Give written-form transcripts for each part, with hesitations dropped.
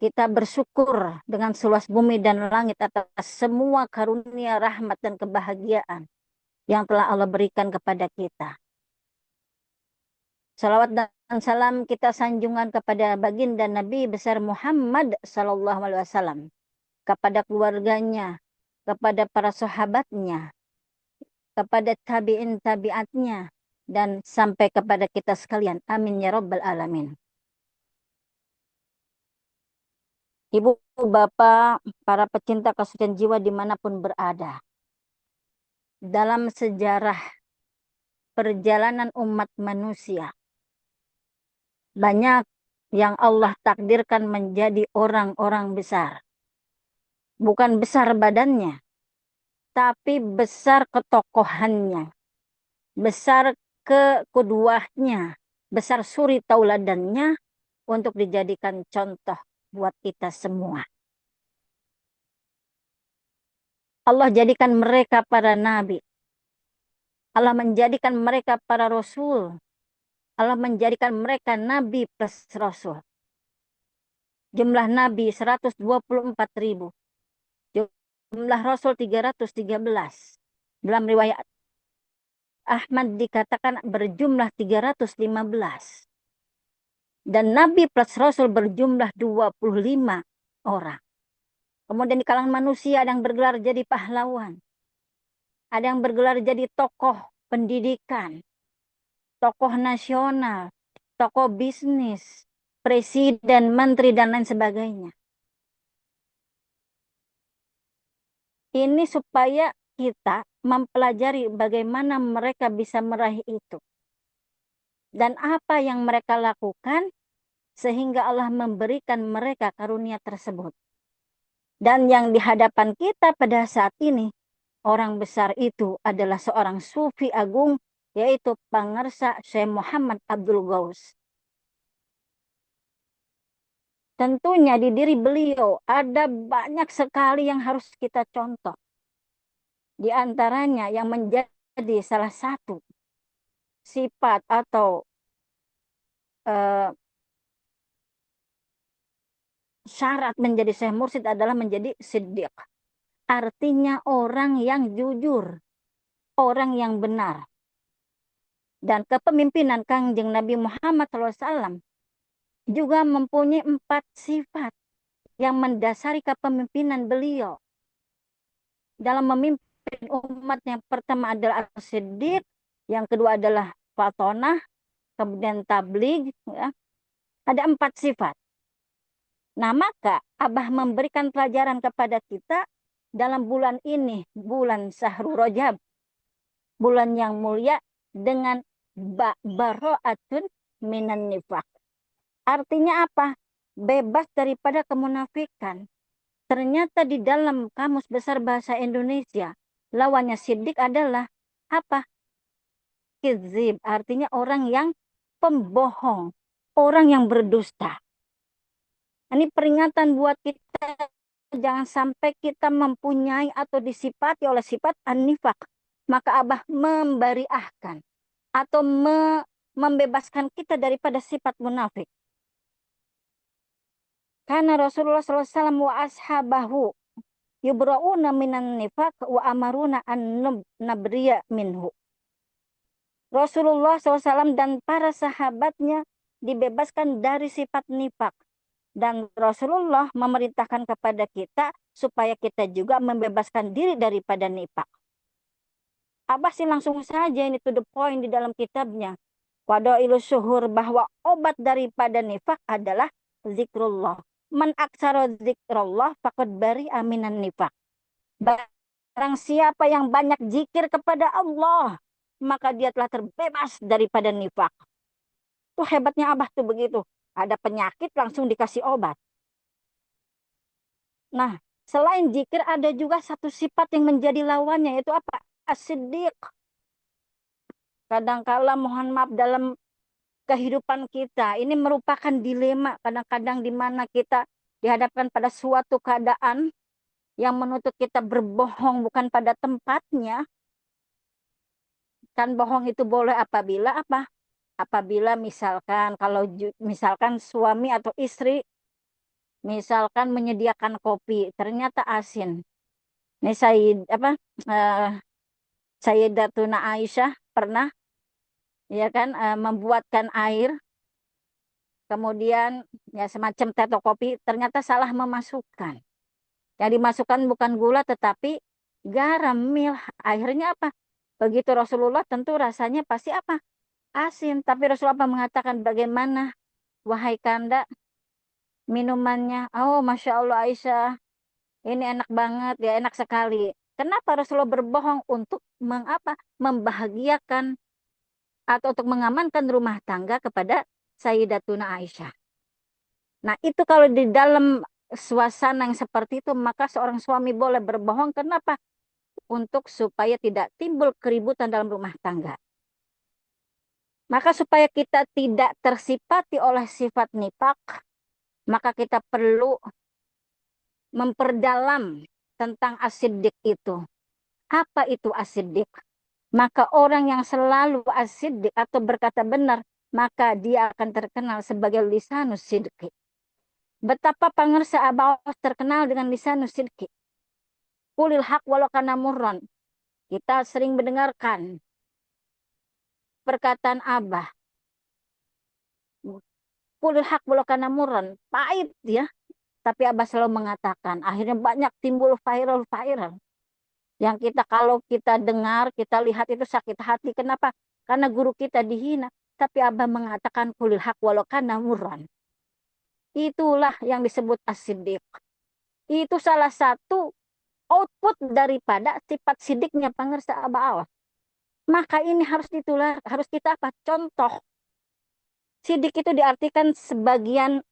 Kita bersyukur dengan seluas bumi dan langit atas semua karunia, rahmat, dan kebahagiaan yang telah Allah berikan kepada kita. Salawat dan salam kita sanjungan kepada baginda Nabi besar Muhammad Sallallahu Alaihi Wasallam, kepada keluarganya, kepada para sahabatnya, kepada tabi'in tabi'atnya, dan sampai kepada kita sekalian. Amin ya Rabbal Alamin. Ibu, bapak, para pecinta kesucian jiwa dimanapun berada. Dalam sejarah perjalanan umat manusia, banyak yang Allah takdirkan menjadi orang-orang besar. Bukan besar badannya, tapi besar ketokohannya, besar kekuduahnya, besar suri tauladannya untuk dijadikan contoh buat kita semua. Allah jadikan mereka para nabi. Allah menjadikan mereka para rasul. Allah menjadikan mereka nabi plus rasul. Jumlah nabi 124.000. Jumlah rasul 313. Dalam riwayat Ahmad dikatakan berjumlah 315. Dan nabi plus rasul berjumlah 25 orang. Kemudian di kalangan manusia ada yang bergelar jadi pahlawan. Ada yang bergelar jadi tokoh pendidikan, tokoh nasional, tokoh bisnis, presiden, menteri, dan lain sebagainya. Ini supaya kita mempelajari bagaimana mereka bisa meraih itu. Dan apa yang mereka lakukan sehingga Allah memberikan mereka karunia tersebut. Dan yang di hadapan kita pada saat ini, orang besar itu adalah seorang sufi agung, yaitu Pangersa Syekh Muhammad Abdul Ghaus. Tentunya di diri beliau ada banyak sekali yang harus kita contoh. Di antaranya yang menjadi salah satu sifat atau syarat menjadi Syekh Mursyid adalah menjadi siddiq. Artinya orang yang jujur, orang yang benar. Dan kepemimpinan Kangjeng Nabi Muhammad SAW juga mempunyai 4 sifat yang mendasari kepemimpinan beliau. Dalam memimpin umat, yang pertama adalah as-siddiq, yang kedua adalah fatonah, kemudian tabligh. Ya. Ada 4 sifat. Nah, maka Abah memberikan pelajaran kepada kita dalam bulan ini, bulan Syahrul Rajab, bulan yang mulia, dengan baro'atun minan nifaq. Artinya apa? Bebas daripada kemunafikan. Ternyata di dalam Kamus Besar Bahasa Indonesia, lawannya siddiq adalah apa? Kizib, artinya orang yang pembohong, orang yang berdusta. Ini peringatan buat kita, jangan sampai kita mempunyai atau disifati oleh sifat an-nifaq. Maka Abah membariahkan atau membebaskan kita daripada sifat munafik. Karena Rasulullah SAW wa ashabahu yubra'una minan nifaq wa amaruna an nabriya minhu. Rasulullah SAW dan para sahabatnya dibebaskan dari sifat nifak. Dan Rasulullah memerintahkan kepada kita supaya kita juga membebaskan diri daripada nifak. Abah sih langsung saja ini to the point di dalam kitabnya. Wadailu syuhur, bahwa obat daripada nifak adalah zikrullah. Man aksara zikrullah faqad bari aminan nifak. Barang siapa yang banyak zikir kepada Allah, maka dia telah terbebas daripada nifak. Tuh hebatnya Abah tuh begitu. Ada penyakit langsung dikasih obat. Nah, selain zikir ada juga satu sifat yang menjadi lawannya, yaitu apa? As-siddiq. Kadangkala mohon maaf dalam kehidupan kita ini merupakan dilema kadang-kadang di mana kita dihadapkan pada suatu keadaan yang menuntut kita berbohong bukan pada tempatnya. Kan bohong itu boleh apabila apa? Apabila misalkan kalau misalkan suami atau istri Misalkan menyediakan kopi, ternyata asin. Ini eh, Sayyidatuna Aisyah pernah ya kan membuatkan air, kemudian ya semacam teh atau kopi, ternyata salah memasukkan. Yang dimasukkan bukan gula tetapi garam, milh. Akhirnya apa? Begitu Rasulullah tentu rasanya pasti apa? Asin. Tapi Rasulullah apa mengatakan bagaimana wahai kanda minumannya? Oh, Masya Allah Aisyah, ini enak banget ya, enak sekali. Kenapa Rasulullah berbohong untuk membahagiakan atau untuk mengamankan rumah tangga kepada Sayyidatuna Aisyah. Nah, itu kalau di dalam suasana yang seperti itu, maka seorang suami boleh berbohong. Kenapa? Untuk supaya tidak timbul keributan dalam rumah tangga. Maka supaya kita tidak tersifati oleh sifat nifak, maka kita perlu memperdalam tentang as-siddiq itu. Apa itu as-siddiq? Maka orang yang selalu as-siddiq atau berkata benar, maka dia akan terkenal sebagai lisanus sidqi. Betapa pangersa Abah terkenal dengan lisanus sidqi. Qulil haq walau kana murran. Kita sering mendengarkan perkataan Abah. Qulil haq walau kana murran. Pahit ya. Tapi Abah selalu mengatakan. Akhirnya banyak timbul viral. Yang kita kalau kita dengar, kita lihat itu sakit hati. Kenapa? Karena guru kita dihina. Tapi Abah mengatakan qulil haq walau kana murran. Itulah yang disebut as-siddiq. Itu salah satu output daripada sifat sidiknya pangersa Abah Allah. Maka ini harus ditular, harus kita apa? Contoh. Sidik itu diartikan sebagian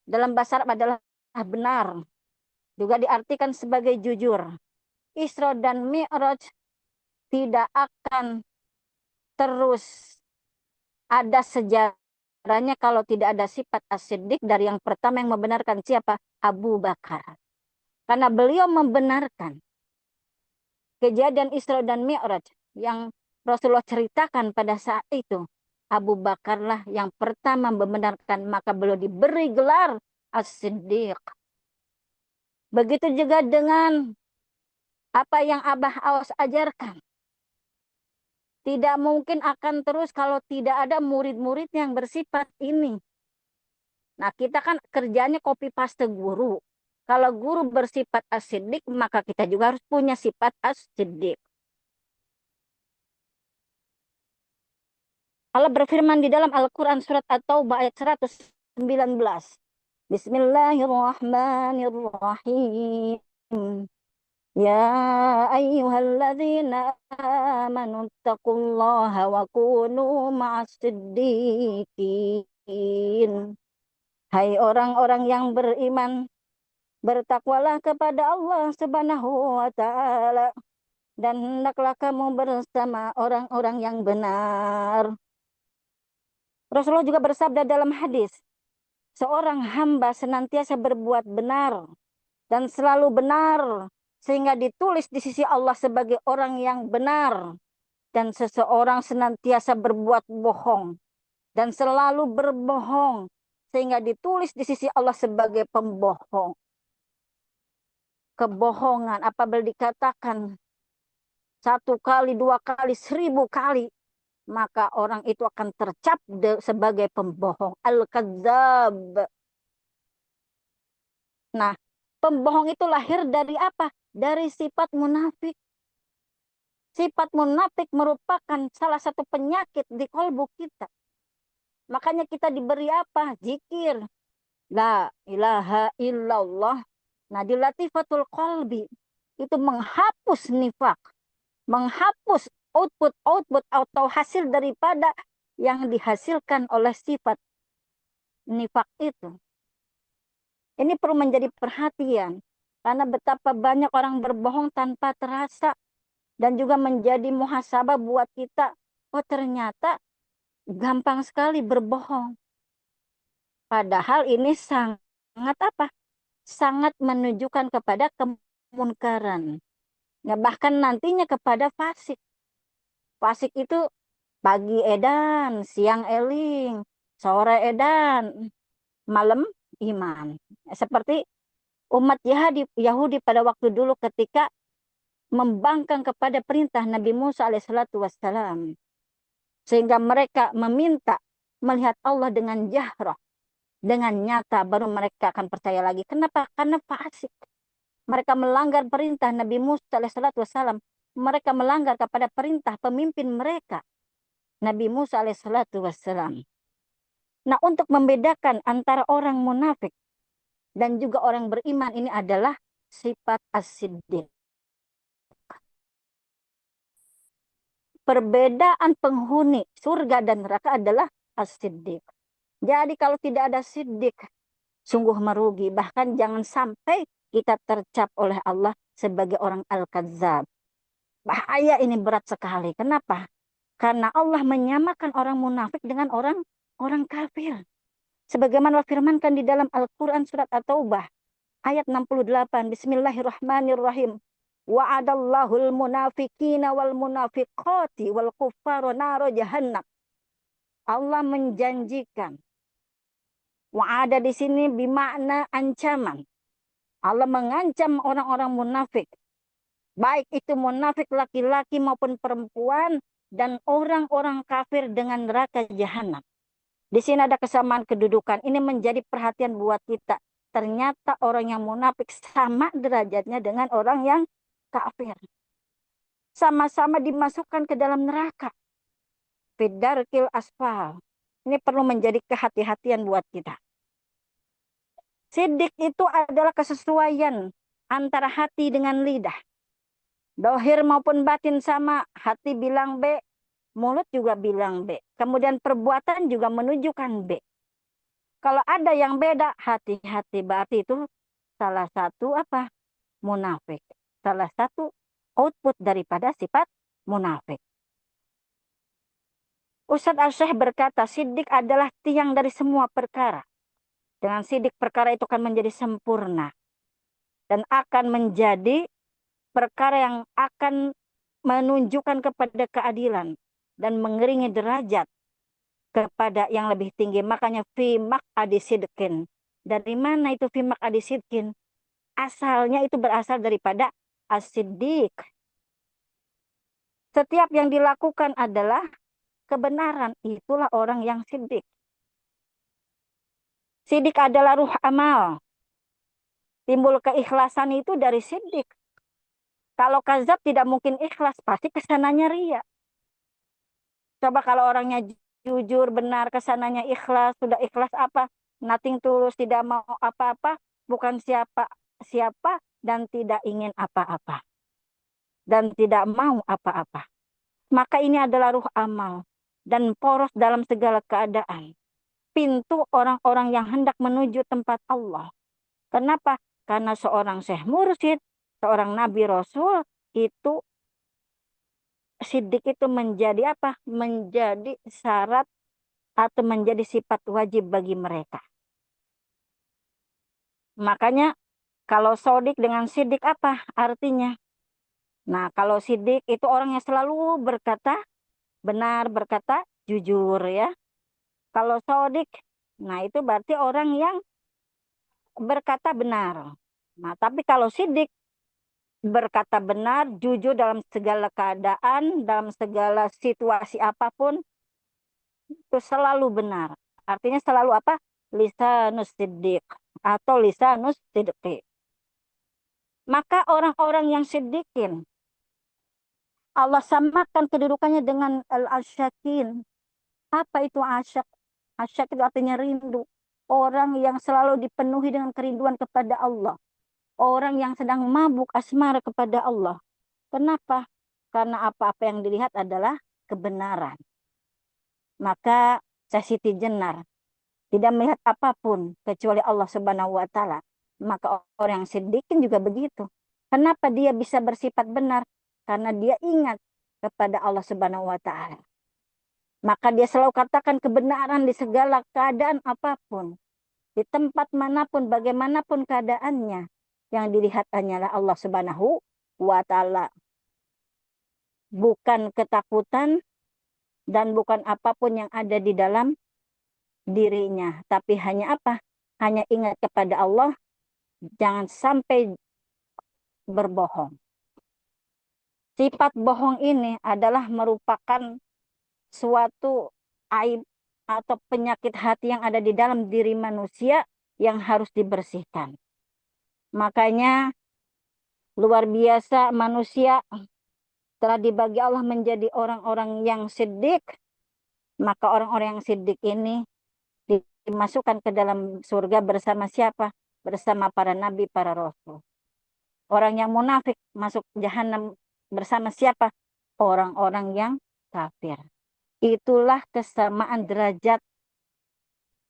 dalam bahasa Arab adalah benar. Juga diartikan sebagai jujur. Isra dan Mi'raj tidak akan terus ada sejarahnya kalau tidak ada sifat as-siddiq dari yang pertama yang membenarkan siapa? Abu Bakar. Karena beliau membenarkan kejadian Isra dan Mi'raj yang Rasulullah ceritakan pada saat itu. Abu Bakarlah yang pertama membenarkan, maka beliau diberi gelar as-siddiq. Begitu juga dengan apa yang Abah Awas ajarkan. Tidak mungkin akan terus kalau tidak ada murid-murid yang bersifat ini. Nah, kita kan kerjanya copy paste guru. Kalau guru bersifat as-siddiq, maka kita juga harus punya sifat as-siddiq. Allah berfirman di dalam Al-Quran surat At-Taubah ayat 119. Bismillahirrahmanirrahim. Ya ayyuhalladzina amanu taqullaha wa kunu ma'as-siddiqin. Hai orang-orang yang beriman, bertakwalah kepada Allah Subhanahu wa taala dan hendaklah kamu bersama orang-orang yang benar. Rasulullah juga bersabda dalam hadis, seorang hamba senantiasa berbuat benar dan selalu benar sehingga ditulis di sisi Allah sebagai orang yang benar, dan seseorang senantiasa berbuat bohong dan selalu berbohong sehingga ditulis di sisi Allah sebagai pembohong. Kebohongan apabila dikatakan 1 kali, 2 kali, 1000 kali, maka orang itu akan tercap sebagai pembohong. Al-Kadzab. Nah, pembohong itu lahir dari apa? Dari sifat munafik. Sifat munafik merupakan salah satu penyakit di kalbu kita. Makanya kita diberi apa? Zikir. La ilaha illallah. Nah, di latifatul qalbi itu menghapus nifak. Menghapus output atau hasil daripada yang dihasilkan oleh sifat nifak itu. Ini perlu menjadi perhatian karena betapa banyak orang berbohong tanpa terasa dan juga menjadi muhasabah buat kita. Oh, ternyata gampang sekali berbohong. Padahal ini sangat apa? Sangat menunjukkan kepada kemunkaran. Ya, bahkan nantinya kepada fasik. Fasik itu pagi edan, siang eling, sore edan, malam iman. Seperti umat Yahudi pada waktu dulu ketika membangkang kepada perintah Nabi Musa alaihissalatu wassalam. Sehingga mereka meminta melihat Allah dengan jahrah, dengan nyata, baru mereka akan percaya lagi. Kenapa? Karena fasik. Mereka melanggar perintah Nabi Musa alaihissalatu wassalam. Mereka melanggar kepada perintah pemimpin mereka, Nabi Musa alaihissalatu wassalam. Nah, untuk membedakan antara orang munafik dan juga orang beriman, ini adalah sifat as-siddiq. Perbedaan penghuni surga dan neraka adalah as-siddiq. Jadi kalau tidak ada siddiq, sungguh merugi. Bahkan jangan sampai kita tercap oleh Allah sebagai orang al-kadzab. Bahaya, ini berat sekali. Kenapa? Karena Allah menyamakan orang munafik dengan orang kafir. Sebagaimana firmankan di dalam Al-Quran surat At-Taubah ayat 68. Bismillahirrahmanirrahim. Wa'adallahul munafiqina wal munafiqati wal kuffara naro jahannam. Allah menjanjikan. Wa'ada di sini bermakna ancaman. Allah mengancam orang-orang munafik. Baik itu munafik laki-laki maupun perempuan dan orang-orang kafir dengan neraka jahanam. Di sini ada kesamaan kedudukan. Ini menjadi perhatian buat kita. Ternyata orang yang munafik sama derajatnya dengan orang yang kafir. Sama-sama dimasukkan ke dalam neraka. Fidarkil asfal. Ini perlu menjadi kehati-hatian buat kita. Siddiq itu adalah kesesuaian antara hati dengan lidah. Dohir maupun batin sama. Hati bilang B, mulut juga bilang B. Kemudian perbuatan juga menunjukkan B. Kalau ada yang beda, hati-hati, berarti itu salah satu apa? Munafik. Salah satu output daripada sifat munafik. Ustadz Al-Syekh berkata, siddiq adalah tiang dari semua perkara. Dengan siddiq perkara itu akan menjadi sempurna. Dan akan menjadi perkara yang akan menunjukkan kepada keadilan. Dan mengeringi derajat kepada yang lebih tinggi. Makanya fi maq'adi sidqin. Dari mana itu fi maq'adi sidqin? Asalnya itu berasal daripada as-siddiq. Setiap yang dilakukan adalah kebenaran. Itulah orang yang siddiq. Siddiq adalah ruh amal. Timbul keikhlasan itu dari siddiq. Kalau kazab tidak mungkin ikhlas. Pasti kesananya ria. Coba kalau orangnya jujur, benar, kesananya ikhlas. Sudah ikhlas apa? Nothing tulus, tidak mau apa-apa. Bukan siapa-siapa dan tidak ingin apa-apa. Dan tidak mau apa-apa. Maka ini adalah ruh amal. Dan poros dalam segala keadaan. Pintu orang-orang yang hendak menuju tempat Allah. Kenapa? Karena seorang syekh mursyid, seorang nabi rasul, itu siddiq itu menjadi apa? Menjadi syarat atau menjadi sifat wajib bagi mereka. Makanya kalau sodik dengan siddiq apa artinya? Nah, kalau siddiq itu orang yang selalu berkata benar, berkata jujur ya. Kalau sodik, nah itu berarti orang yang berkata benar. Nah, tapi kalau siddiq berkata benar, jujur dalam segala keadaan, dalam segala situasi apapun, itu selalu benar. Artinya selalu apa? Lisanus siddiq atau lisanus siddiqi. Maka orang-orang yang siddiqin, Allah samakan kedudukannya dengan al-asyakin. Apa itu asyak? Asyak itu artinya rindu. Orang yang selalu dipenuhi dengan kerinduan kepada Allah. Orang yang sedang mabuk asmara kepada Allah. Kenapa? Karena apa-apa yang dilihat adalah kebenaran. Maka Siti Jenar tidak melihat apapun kecuali Allah Subhanahu wa taala. Maka orang yang siddiqin juga begitu. Kenapa dia bisa bersifat benar? Karena dia ingat kepada Allah Subhanahu wa taala. Maka dia selalu katakan kebenaran di segala keadaan apapun. Di tempat manapun, bagaimanapun keadaannya. Yang dilihat hanyalah Allah Subhanahu wa taala. Bukan ketakutan dan bukan apapun yang ada di dalam dirinya. Tapi hanya apa? hanya ingat kepada Allah, jangan sampai berbohong. Sifat bohong ini adalah merupakan suatu aib atau penyakit hati yang ada di dalam diri manusia yang harus dibersihkan. Makanya luar biasa manusia telah dibagi Allah menjadi orang-orang yang siddiq. Maka orang-orang yang siddiq ini dimasukkan ke dalam surga bersama siapa? Bersama para nabi, para rasul. Orang yang munafik masuk jahanam bersama siapa? Orang-orang yang kafir. Itulah kesamaan derajat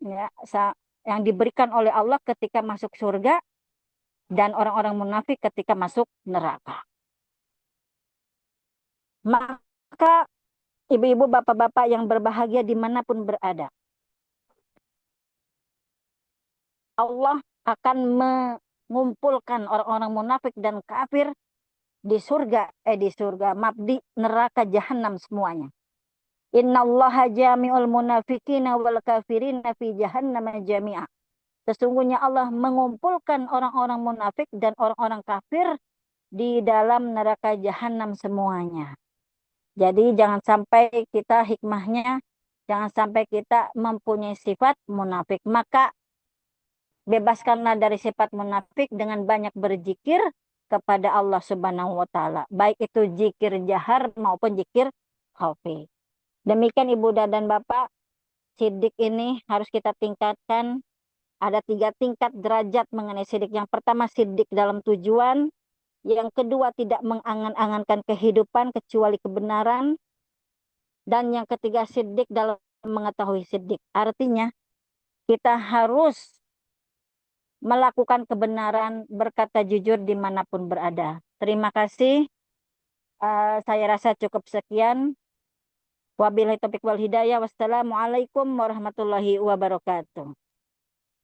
ya, yang diberikan oleh Allah ketika masuk surga dan orang-orang munafik ketika masuk neraka. Maka ibu-ibu, bapak-bapak yang berbahagia dimanapun berada, Allah akan mengumpulkan orang-orang munafik dan kafir di surga, maaf, di neraka jahanam semuanya. Innallaha jami'ul munafiqina wal kafirina fi jahannam jami'a. Sesungguhnya Allah mengumpulkan orang-orang munafik dan orang-orang kafir di dalam neraka jahanam semuanya. Jadi jangan sampai kita hikmahnya, jangan sampai kita mempunyai sifat munafik. Maka bebaskanlah dari sifat munafik dengan banyak berzikir kepada Allah Subhanahu wa taala. Baik itu zikir jahar maupun zikir khafi. Demikian Ibu dan Bapak, sidik ini harus kita tingkatkan. Ada 3 tingkat derajat mengenai sidik. Yang pertama sidik dalam tujuan. Yang kedua tidak mengangan-angankan kehidupan kecuali kebenaran. Dan yang ketiga sidik dalam mengetahui sidik. Artinya kita harus melakukan kebenaran, berkata jujur dimanapun berada. Terima kasih. Saya rasa cukup sekian. Wabillahi taufiq wal hidayah. Wassalamualaikum warahmatullahi wabarakatuh.